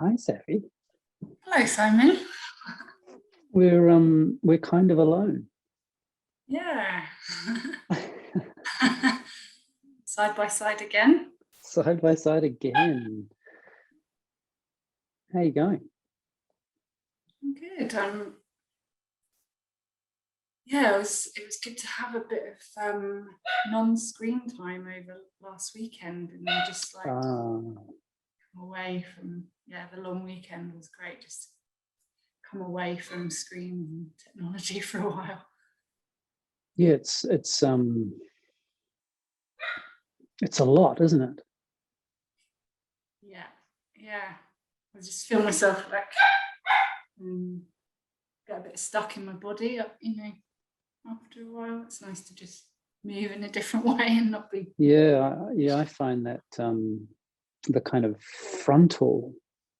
Hi, Saffy. Hello, Simon. We're kind of alone. Yeah. Side by side again. Side by side again. How you going? I'm good. Yeah, it was good to have a bit of non-screen time over last weekend, and then just like come away from the long weekend was great. Just come away from screen and technology for a while. Yeah, it's a lot, isn't it? Yeah. I just feel myself like get a bit stuck in my body, after a while. It's nice to just move in a different way and not be. I find that the kind of frontal,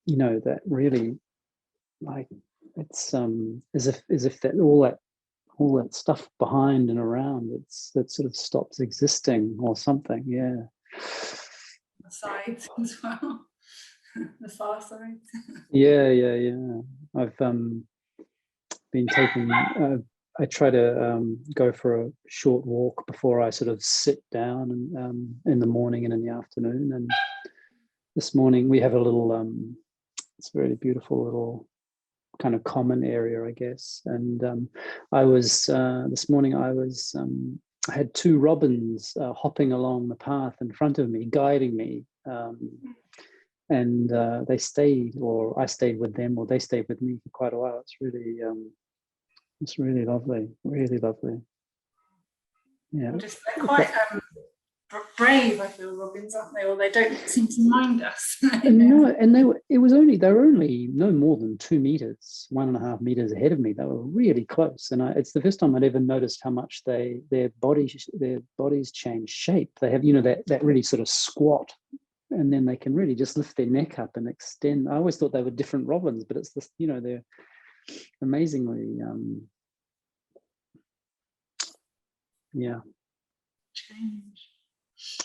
that really, like, it's as if that all that stuff behind and around, that sort of stops existing or something. Yeah. The sides as well. The far side. Yeah. I've been taking. I try to go for a short walk before I sort of sit down, and in the morning and in the afternoon. And this morning we have a little. It's a really beautiful little kind of common area, I guess. And I was this morning. I had two robins hopping along the path in front of me, guiding me. And they stayed, or I stayed with them, or they stayed with me for quite a while. It's really lovely, really lovely. Yeah. They're quite brave, I feel, robins, aren't they? Or they don't seem to mind us. No, and they were only no more than 2 meters, 1.5 meters ahead of me. They were really close, and it's the first time I'd ever noticed how much their bodies change shape. They have, that really sort of squat, and then they can really just lift their neck up and extend. I always thought they were different robins, but it's this, they're amazingly change.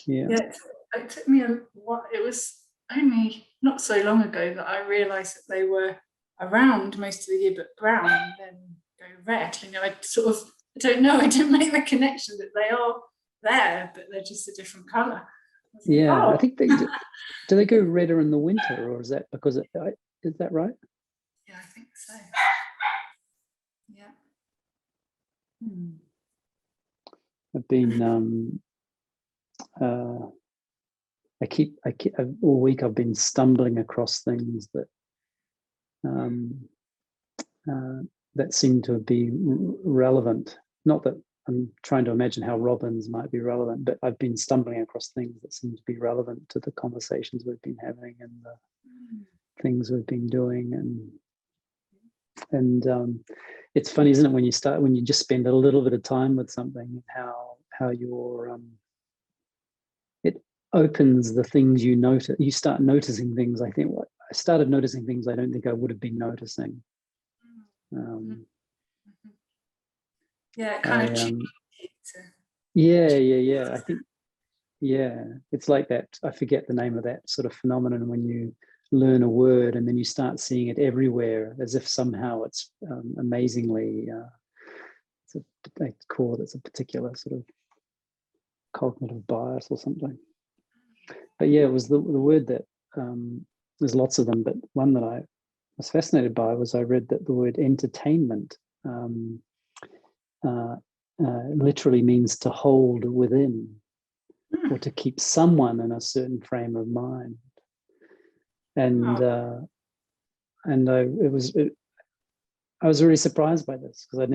Yeah, it took me a while. It was only not so long ago that I realized that they were around most of the year but brown and then go red. I don't know, I didn't make the connection that they are there but they're just a different color. I think they do. Do they go redder in the winter, or is that because is that right? Yeah, I think so. Yeah. I've been I keep all week I've been stumbling across things that that seem to be relevant. Not that I'm trying to imagine how robins might be relevant, but I've been stumbling across things that seem to be relevant to the conversations we've been having and the things we've been doing. And it's funny, isn't it, when you just spend a little bit of time with something, how your it opens the things you notice. You start noticing things. I started noticing things I don't think I would have been noticing. Yeah, it kind of yeah. I think, it's like that. I forget the name of that sort of phenomenon when you learn a word and then you start seeing it everywhere, as if somehow it's amazingly. They call it, it's a particular sort of cognitive bias or something. But yeah, it was the word that there's lots of them, but one that I was fascinated by was I read that the word entertainment literally means to hold within or to keep someone in a certain frame of mind. And I was really surprised by this because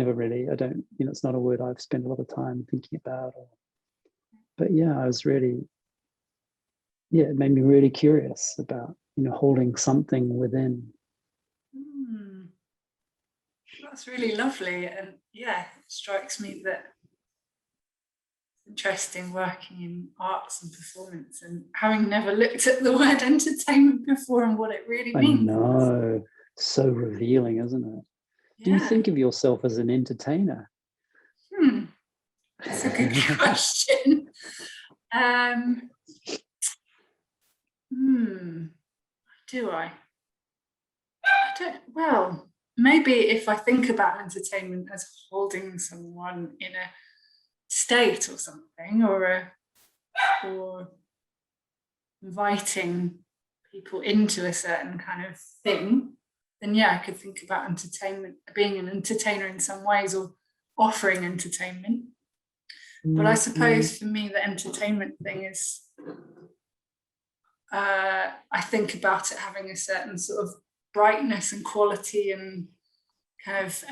it's not a word I've spent a lot of time thinking about. But yeah, I was really, it made me really curious about, holding something within. That's really lovely. And yeah, it strikes me that it's interesting working in arts and performance and having never looked at the word entertainment before and what it really means. I know, so revealing, isn't it? Yeah. Do you think of yourself as an entertainer? That's a good question. Do I? well, maybe if I think about entertainment as holding someone in a state or something, or inviting people into a certain kind of thing, then yeah, I could think about entertainment being an entertainer in some ways, or offering entertainment. But I suppose for me, the entertainment thing is, I think about it having a certain sort of brightness and quality and kind of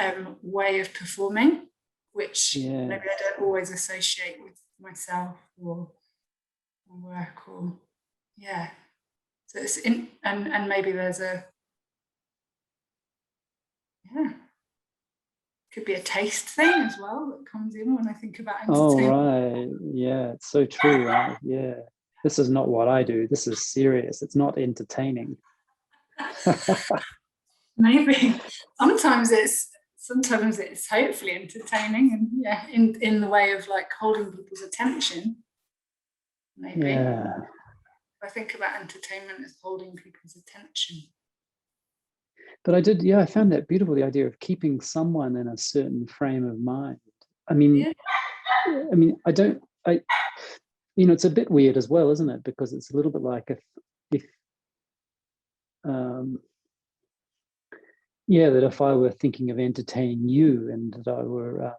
way of performing, which maybe I don't always associate with myself or work, or so it's in, and maybe there's could be a taste thing as well that comes in when I think about entertainment. Oh, right. Yeah, it's so true, right? Yeah. This is not what I do. This is serious. It's not entertaining. Maybe. Sometimes it's hopefully entertaining, and in the way of like holding people's attention. Maybe. Yeah. I think about entertainment as holding people's attention. But I found that beautiful, the idea of keeping someone in a certain frame of mind. I mean, it's a bit weird as well, isn't it? Because it's a little bit like that if I were thinking of entertaining you, and that I were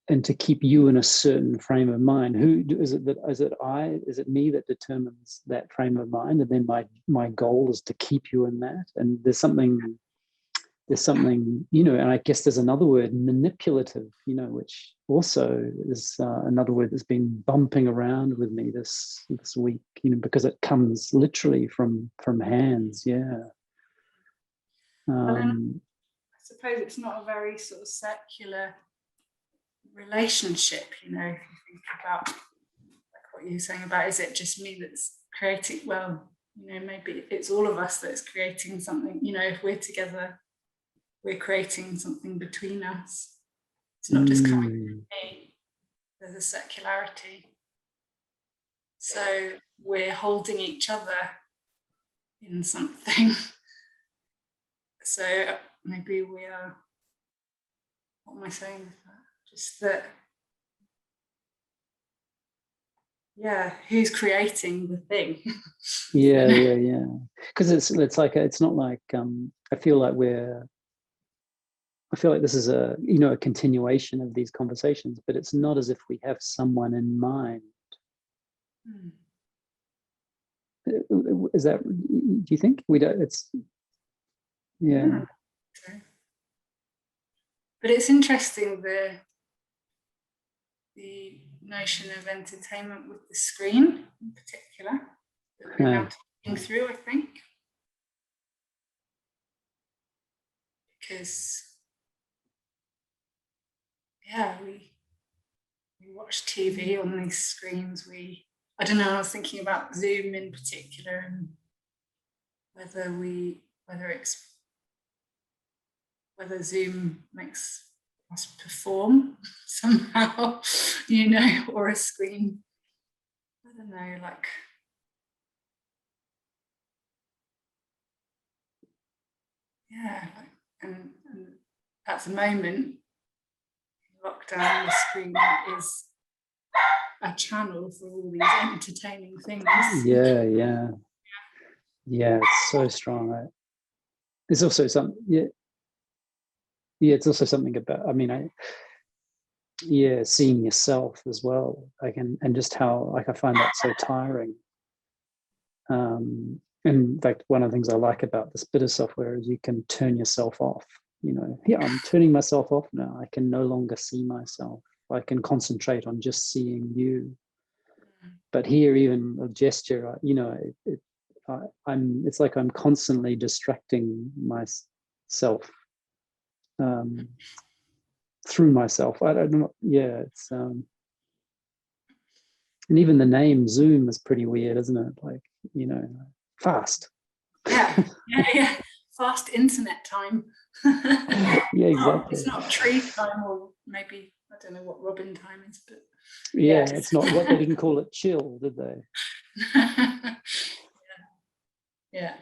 and to keep you in a certain frame of mind, who is it? Is it me that determines that frame of mind, and then my goal is to keep you in that? And there's something, and I guess there's another word, manipulative, which also is another word that's been bumping around with me this week, because it comes literally from hands. I suppose it's not a very sort of circular relationship, if you think about like what you're saying about, is it just me that's creating? Well, maybe it's all of us that's creating something. If we're together, we're creating something between us. It's not just coming from me. There's a circularity. So we're holding each other in something. So maybe we are, what am I saying with that? Just that, who's creating the thing? Yeah. Because it's not like I feel like this is a continuation of these conversations, but it's not as if we have someone in mind. Is that? Do you think we don't? It's Okay. But it's interesting the notion of entertainment with the screen in particular that we're now talking through, I think, because we watch TV on these screens. I don't know, I was thinking about Zoom in particular, and whether Zoom makes us perform somehow, or a screen. I don't know, like and at the moment, lockdown, the screen is a channel for all these entertaining things. Yeah, it's so strong, right? There's also some it's also something about, seeing yourself as well, and just how I find that so tiring. In fact, one of the things I like about this bit of software is you can turn yourself off. I'm turning myself off now. I can no longer see myself. I can concentrate on just seeing you. But here, even a gesture, it's like I'm constantly distracting myself through myself. I don't know. Yeah, it's and even the name Zoom is pretty weird, isn't it? Like, fast. Yeah. Fast internet time. Yeah, exactly. It's not tree time, or maybe, I don't know what Robin time is, but it's not what they didn't call it chill, did they? Yeah.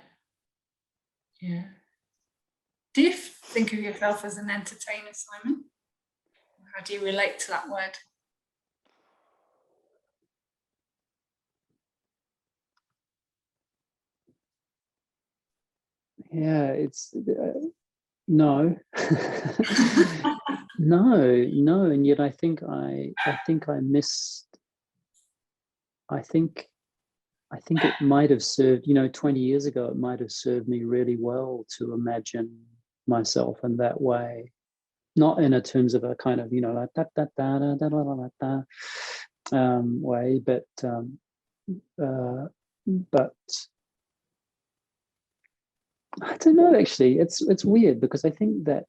Yeah. Do you think of yourself as an entertainer, Simon? How do you relate to that word? Yeah, it's no. no, and yet I think I missed. I think it might have served, 20 years ago, it might have served me really well to imagine myself in that way. Not in a terms of a kind of, like da da da da da da da da way, but I don't know. Actually, it's weird because I think that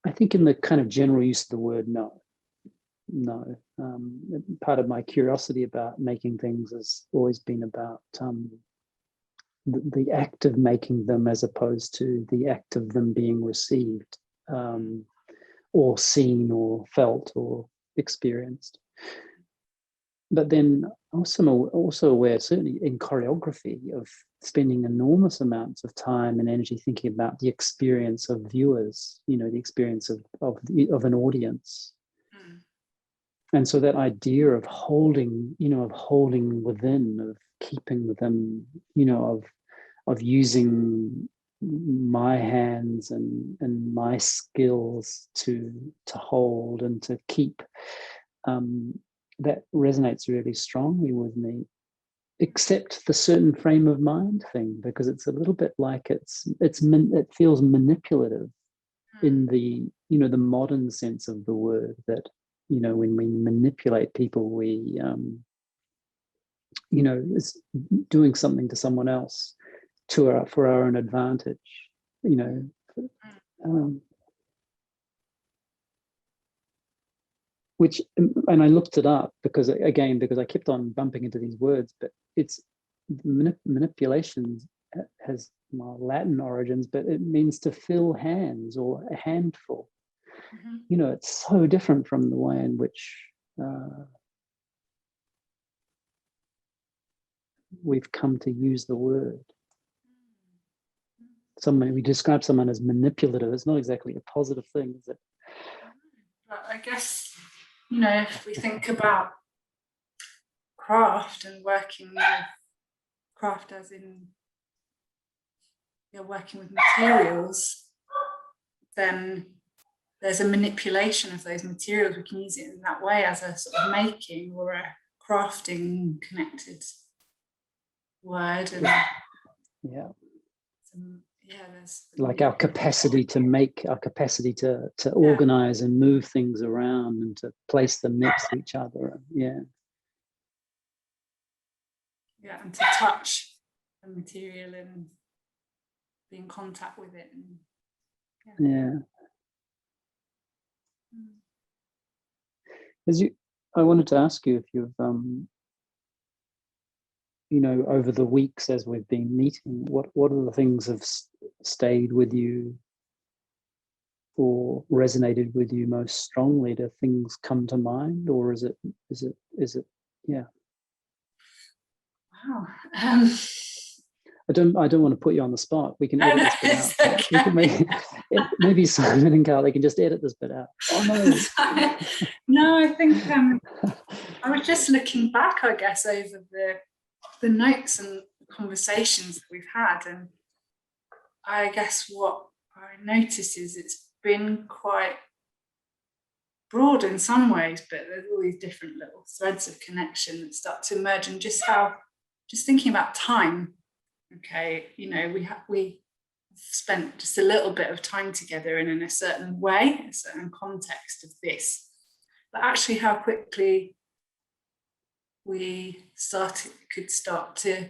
I think in the kind of general use of the word, no. Part of my curiosity about making things has always been about the act of making them as opposed to the act of them being received or seen or felt or experienced. But then also aware, certainly in choreography, of spending enormous amounts of time and energy thinking about the experience of viewers, the experience of an audience. And so that idea of holding within, of keeping them, of using my hands and my skills to hold and to keep, that resonates really strongly with me, except the certain frame of mind thing, because it's a little bit like it feels manipulative in the the modern sense of the word, that when we manipulate people, we it's doing something to someone else for our own advantage, which, and I looked it up because I kept on bumping into these words, but it's manipulation has Latin origins, but it means to fill hands or a handful. It's so different from the way in which we've come to use the word. We describe someone as manipulative. It's not exactly a positive thing, is it? But I guess, if we think about craft and working with craft, as in working with materials, then there's a manipulation of those materials. We can use it in that way as a sort of making or a crafting connected word. And there's like our capacity to make, our capacity to organize and move things around and to place them next to each other. And to touch the material and be in contact with it. I wanted to ask you if you've over the weeks as we've been meeting, what are the things have stayed with you or resonated with you most strongly? Do things come to mind, or is it Wow. I don't want to put you on the spot. We can edit this bit out. We can maybe Simon and Carl, they can just edit this bit out. Oh no. No, I think I was just looking back, I guess, over the notes and conversations that we've had, and I guess what I notice is it's been quite broad in some ways, but there's all these different little threads of connection that start to emerge, and just thinking about time. Okay, we spent just a little bit of time together and in a certain way, a certain context of this, but actually how quickly we could start to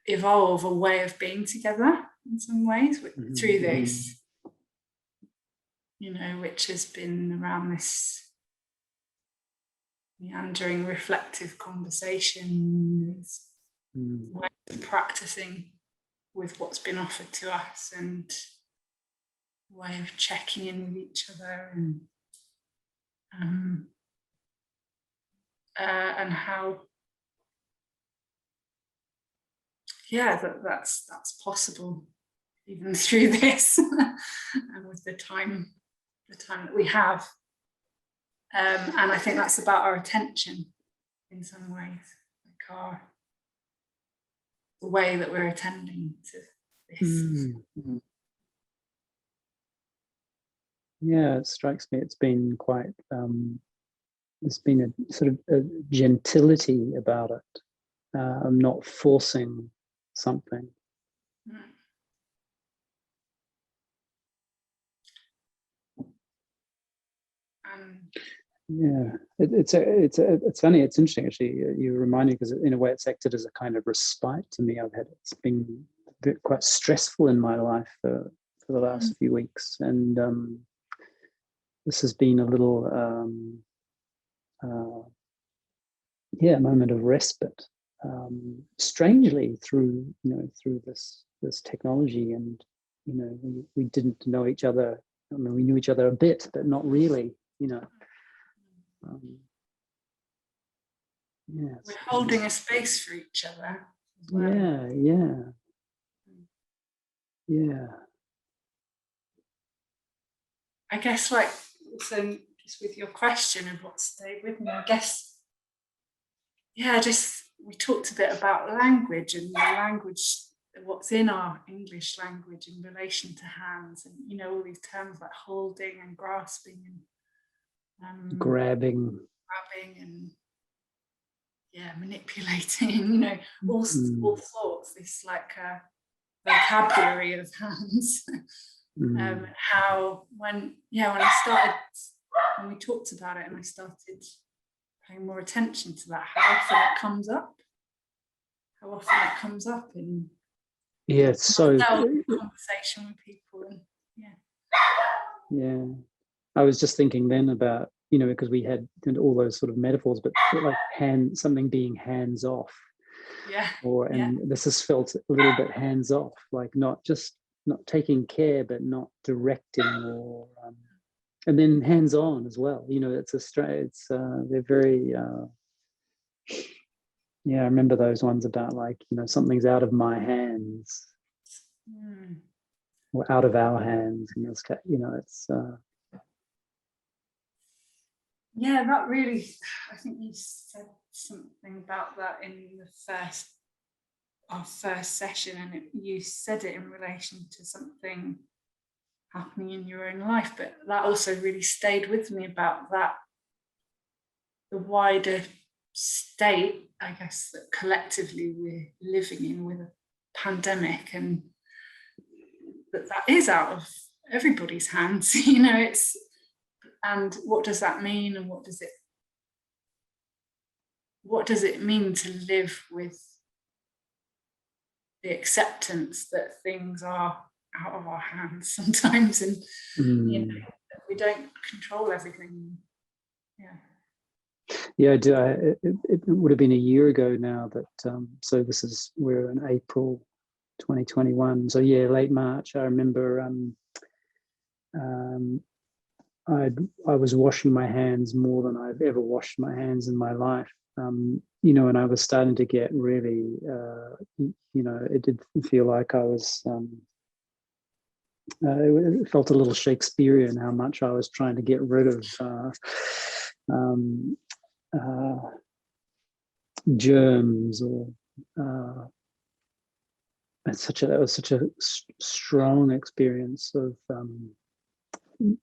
evolve a way of being together in some ways through this, which has been around this meandering, reflective conversation, this way of practicing with what's been offered to us, and way of checking in with each other, and and how, yeah, that's possible even through this and with the time that we have. And I think that's about our attention in some ways, like the way that we're attending to this. Yeah, it strikes me it's been quite, there's been a sort of a gentility about it. I'm not forcing something. Yeah, it's funny. It's interesting actually. You remind me, because in a way it's acted as a kind of respite to me. It's been quite stressful in my life for the last few weeks, and this has been a little a moment of respite. Strangely, through this technology, and we didn't know each other. I mean, we knew each other a bit, but not really. We're holding a space for each other as well. Yeah. I guess, like, so just with your question of what stayed with me, I guess, we talked a bit about language and the language, what's in our English language in relation to hands, and all these terms like holding and grasping and grabbing and manipulating, all sorts, this like vocabulary of hands. How when we talked about it and I started paying more attention to that, how often it comes up in it's so conversation with people, and I was just thinking then about because we had all those sort of metaphors, but like something being hands off, this has felt a little bit hands off, like not taking care, but not directing, or and then hands on as well. They're very I remember those ones about like something's out of my hands or out of our hands, and it's that really, I think you said something about that in our first session, and you said it in relation to something happening in your own life, but that also really stayed with me about that, the wider state, I guess, that collectively we're living in with a pandemic, and that is out of everybody's hands. And what does that mean, and what does it mean to live with the acceptance that things are out of our hands sometimes, and that we don't control everything. I do. It would have been a year ago now that so we're in April 2021, so late March. I remember I was washing my hands more than I've ever washed my hands in my life. And I was starting to get really, it did feel like I was, it felt a little Shakespearean how much I was trying to get rid of germs, or that was such a strong experience of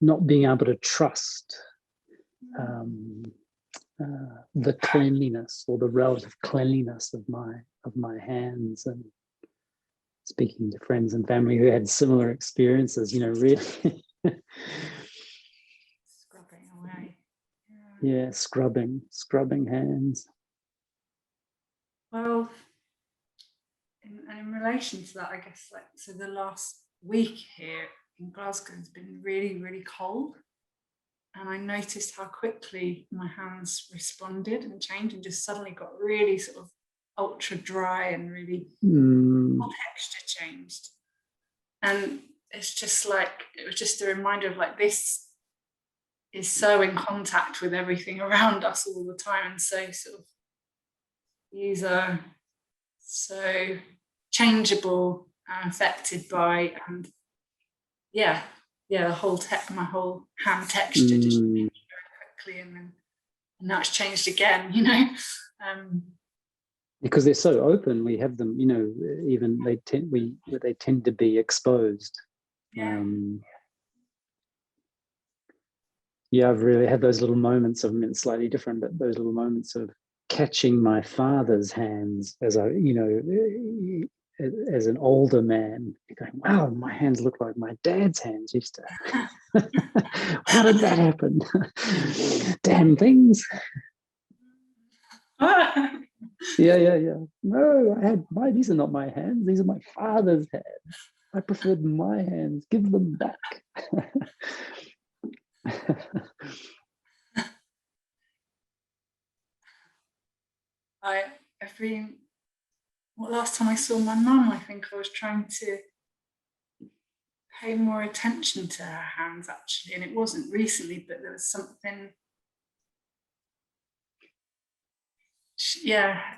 not being able to trust the cleanliness or the relative cleanliness of my hands. And speaking to friends and family who had similar experiences, really scrubbing away. Scrubbing hands. Well, in relation to that, I guess, so the last week here in Glasgow has been really, really cold. And I noticed how quickly my hands responded and changed, and just suddenly got really sort of ultra dry, and really texture changed. And it's just like, it was just a reminder of like this is so in contact with everything around us all the time, and so sort of these are so changeable and affected by, and the whole my whole hand texture just changed very quickly, and now it's changed again, you know. Because they're so open, we have them, you know, even they tend to be exposed. I've really had those little moments of, I mean, it's slightly different, but those little moments of catching my father's hands as I, you know, as an older man, going, wow, my hands look like my dad's hands used to. How did that happen? Damn things. Yeah. No, these are not my hands. These are my father's hands. I preferred my hands. Give them back. Last time I saw my mum, I think I was trying to pay more attention to her hands, actually, and it wasn't recently, but there was something,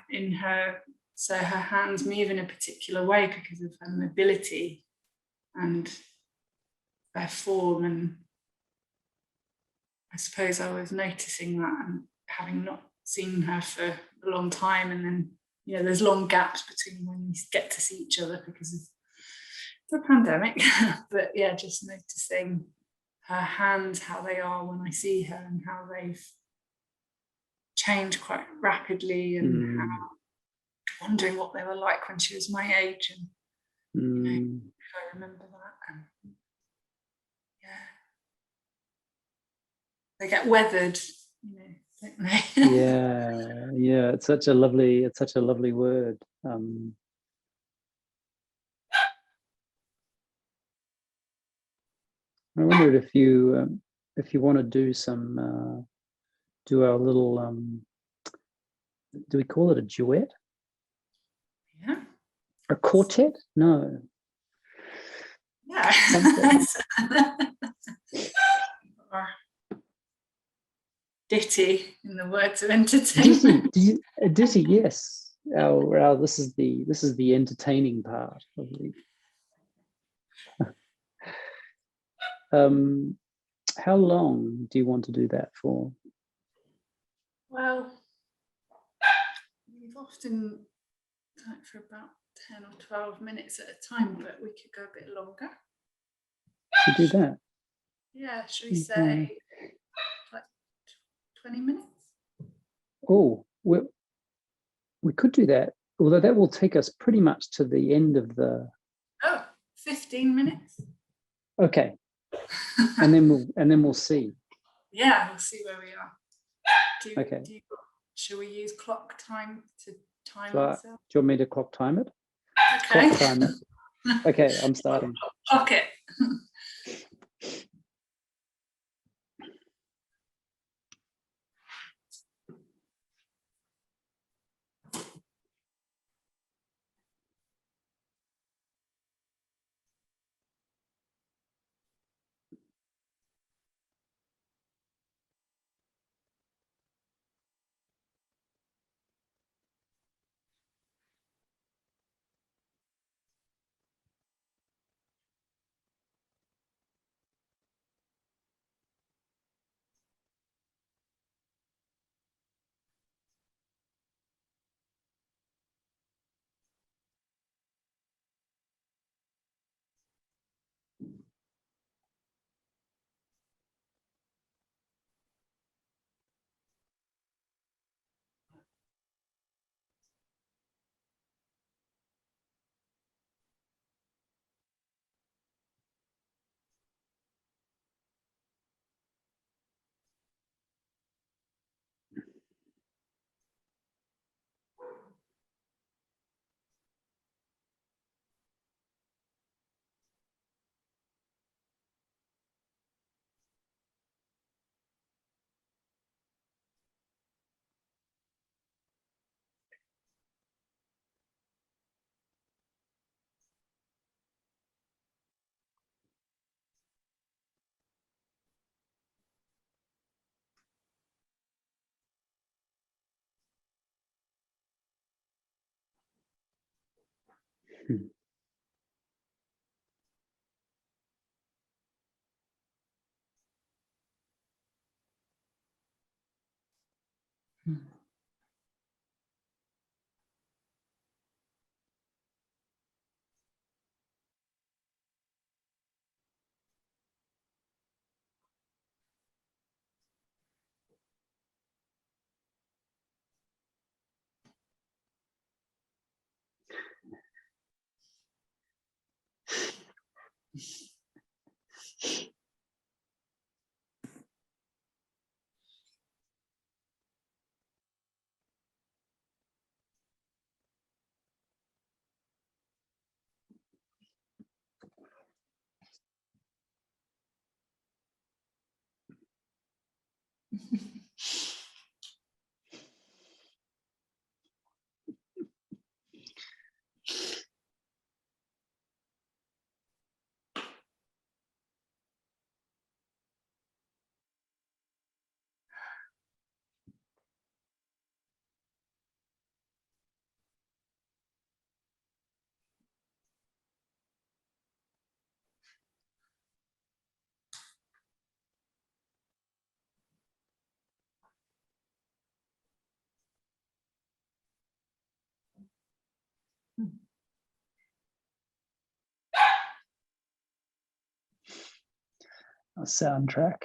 in her, so her hands move in a particular way because of her mobility and their form, and I suppose I was noticing that, and having not seen her for a long time, and then, you know, there's long gaps between when you get to see each other because of the pandemic. But yeah, just noticing her hands, how they are when I see her, and how they've changed quite rapidly, and how, wondering what they were like when she was my age, and you know, if I remember that. And they get weathered, you know, don't they? yeah. It's such a lovely word. I wondered if you want to do some do our little do we call it a duet? Yeah. A quartet? No. Yeah. Or ditty, in the words of entertainment. Ditty, yes. This is the entertaining part of the. How long do you want to do that for? Well, we've often done it for about 10 or 12 minutes at a time, but we could go a bit longer. Should we do that? Yeah, should we say like 20 minutes? Oh, we could do that, although that will take us pretty much to the end of the. 15 minutes. Okay. and then we'll see. Yeah, we'll see where we are. Okay. Should we use clock time to time ourselves? Do you want me to clock time it? Okay. Clock time it. Okay, I'm starting. Okay. Hmm. A soundtrack.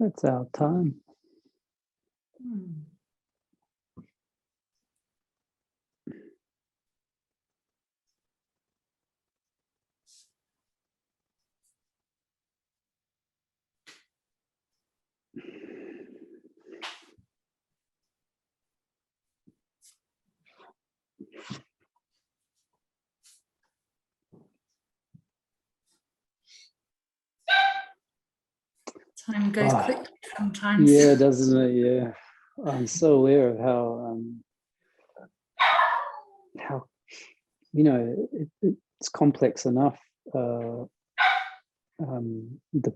That's our time. Time goes quickly sometimes. Yeah, doesn't it? Yeah, I'm so aware of how it's complex enough, the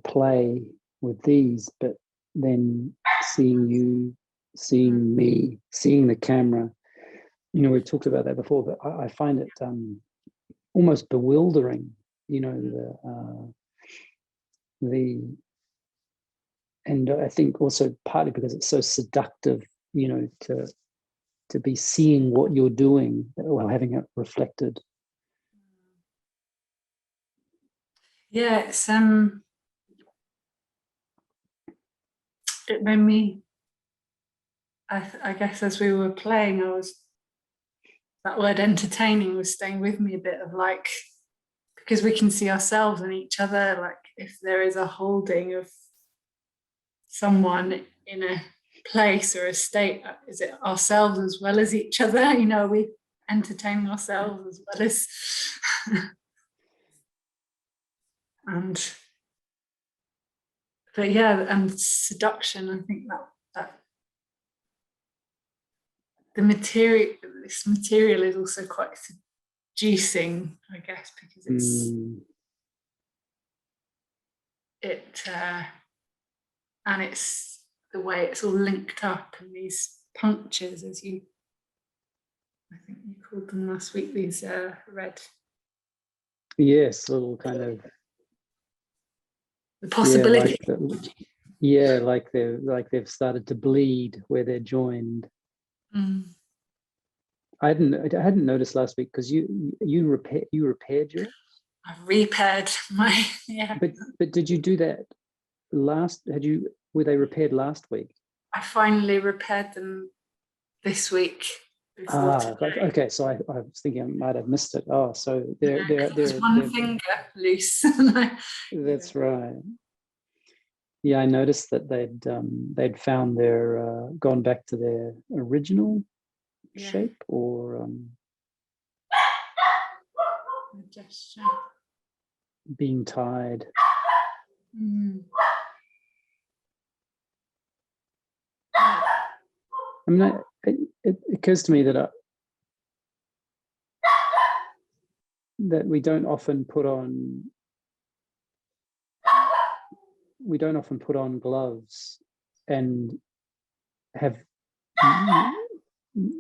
play with these, but then seeing you, seeing me, seeing the camera. We've talked about that before, but I find it almost bewildering. And I think also partly because it's so seductive, to be seeing what you're doing while having it reflected. Yeah, it made me, I guess as we were playing, that word entertaining was staying with me a bit, of like, because we can see ourselves and each other, like if there is a holding of someone in a place or a state, is it ourselves as well as each other? You know, we entertain ourselves as well as but yeah, and seduction, I think that this material is also quite seducing, I guess, because and it's the way it's all linked up, and these punctures, I think you called them last week, these red. Yes, little kind of the possibility. Like they've started to bleed where they're joined. I hadn't noticed last week because you repaired yours. I repaired my But did you do that were they repaired last week? I finally repaired them this week. Okay. So I was thinking I might have missed it. Oh, so they're one finger loose. That's right. Yeah, I noticed that they'd found their gone back to their original shape, or gesture, being tied. I mean, it occurs to me that that we don't often put on gloves and have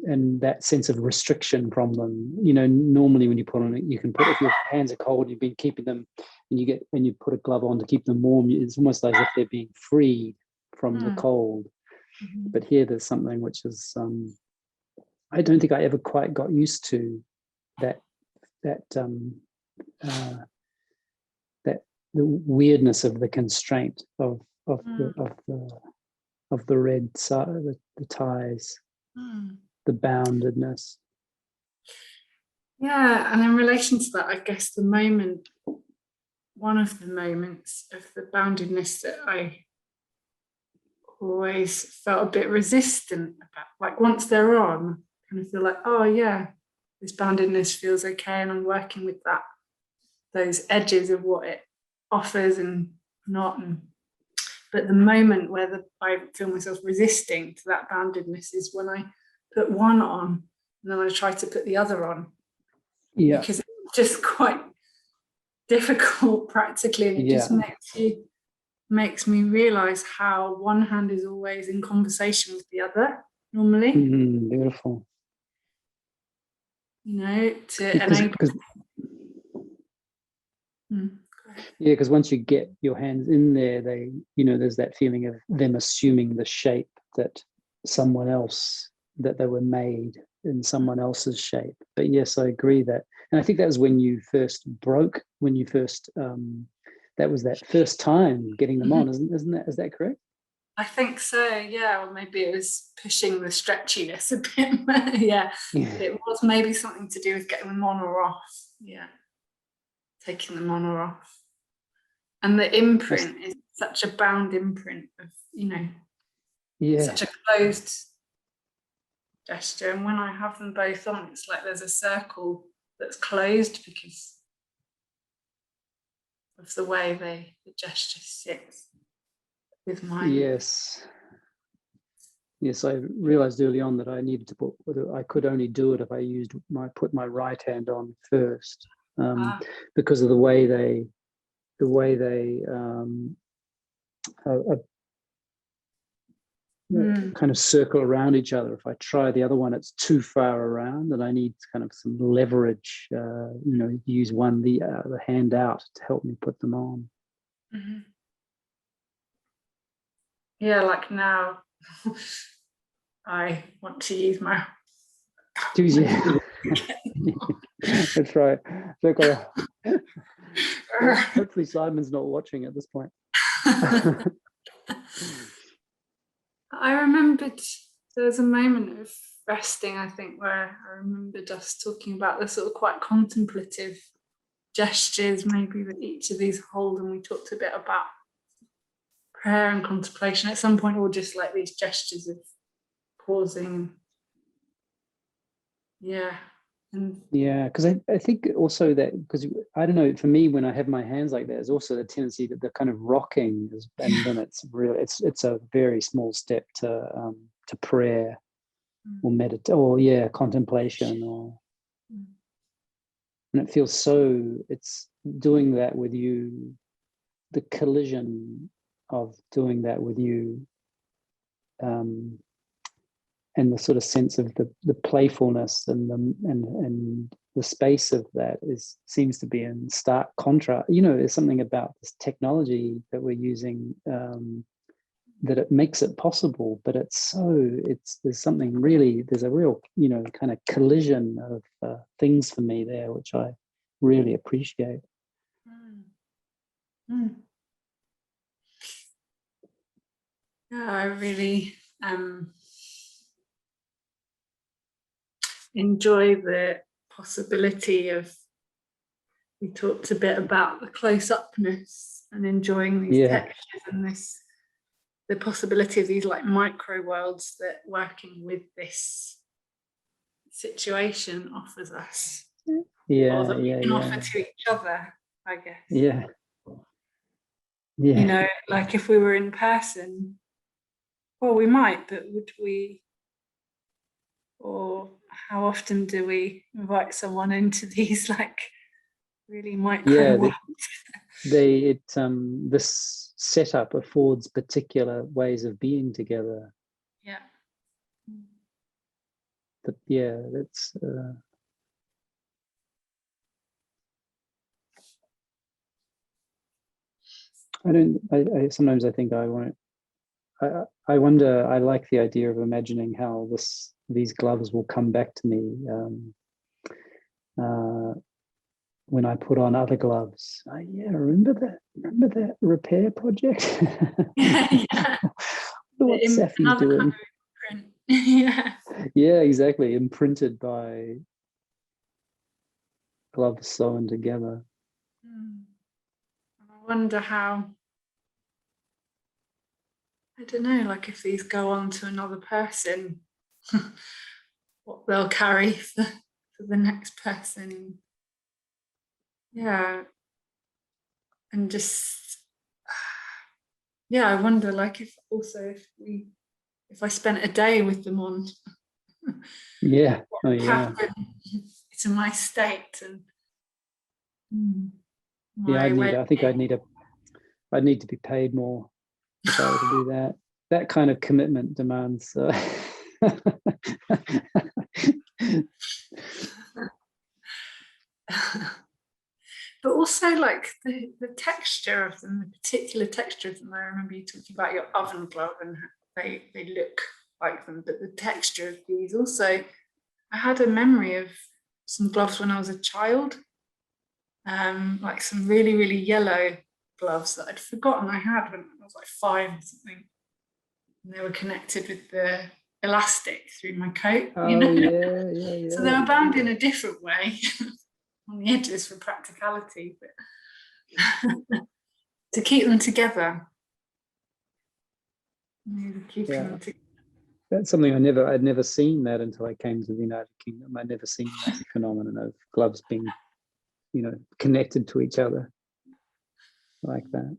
and that sense of restriction from them. You know, normally when you put on it, you can put, if your hands are cold, you've been keeping them, and you put a glove on to keep them warm, it's almost like if they're being freed from the cold. But here there's something which is I don't think I ever quite got used to that the weirdness of the constraint of the red side, the ties, the boundedness. Yeah, and in relation to that, I guess one of the moments of the boundedness that I always felt a bit resistant about, like once they're on, I kind of feel like, oh yeah, this boundedness feels okay, and I'm working with those edges of what it offers and not. But the moment where I feel myself resisting to that boundedness is when I put one on and then I try to put the other on. Yeah. Because it's just quite difficult practically, and it just makes me realize how one hand is always in conversation with the other normally. Beautiful. You know, to enable. Because once you get your hands in there, there's that feeling of them assuming the shape that they were made in someone else's shape. But yes, I agree that, and I think that was when you first broke, that was that first time getting them on, is that correct? I think so, yeah. Or maybe it was pushing the stretchiness a bit. yeah, it was maybe something to do with getting them on or off. Yeah, taking them on or off. And the imprint is such a bound imprint of, such a closed gesture. And when I have them both on, it's like there's a circle that's closed because of the way the gesture sits with mine. Yes, I realized early on that I needed to I could only do it if I put my right hand on first, because of the way they kind of circle around each other. If I try the other one, it's too far around, and I need kind of some leverage. Use the hand out to help me put them on. Yeah, like now, I want to use my That's right. Hopefully Simon's not watching at this point. I remembered there was a moment of resting, I think, where I remembered us talking about the sort of quite contemplative gestures maybe that each of these hold, and we talked a bit about prayer and contemplation at some point, or just like these gestures of pausing. And because I think also that, because I don't know, for me, when I have my hands like that, there's also the tendency that the kind of rocking is, and then it's a very small step to prayer or contemplation, and it feels so, it's doing that with you, the collision of doing that with you, and the sort of sense of the playfulness and the space of that seems to be in stark contrast. There's something about this technology that we're using that it makes it possible, but there's a real kind of collision of things for me there, which I really appreciate. Yeah, I really enjoy the possibility of, we talked a bit about the close-upness and enjoying these textures and the possibility of these like micro worlds that working with this situation offers us, or that we can offer to each other, I guess. Like if we were in person, well, we might, but would we? Or how often do we invite someone into these like really micro worlds? This setup affords particular ways of being together. That's sometimes I think I wonder, I like the idea of imagining how these gloves will come back to me when I put on other gloves. Remember that repair project? What Saffy's doing. Kind of exactly, imprinted by gloves sewn together. I wonder how, I don't know, like if these go on to another person, what they'll carry for the next person. And just, I wonder, like, if I spent a day with them on what happened to my state and I'd need to be paid more if I were to do that. That kind of commitment demands but also like the texture of them, the particular texture of them. I remember you talking about your oven glove and they look like them, but the texture of these also, I had a memory of some gloves when I was a child, like some really, really yellow gloves that I'd forgotten I had when I was like 5 or something. And they were connected with the elastic through my coat. So they were bound in a different way on the edges for practicality, but to keep them together. That's something I'd never seen that until I came to the United Kingdom. I'd never seen that phenomenon of gloves being, connected to each other like that.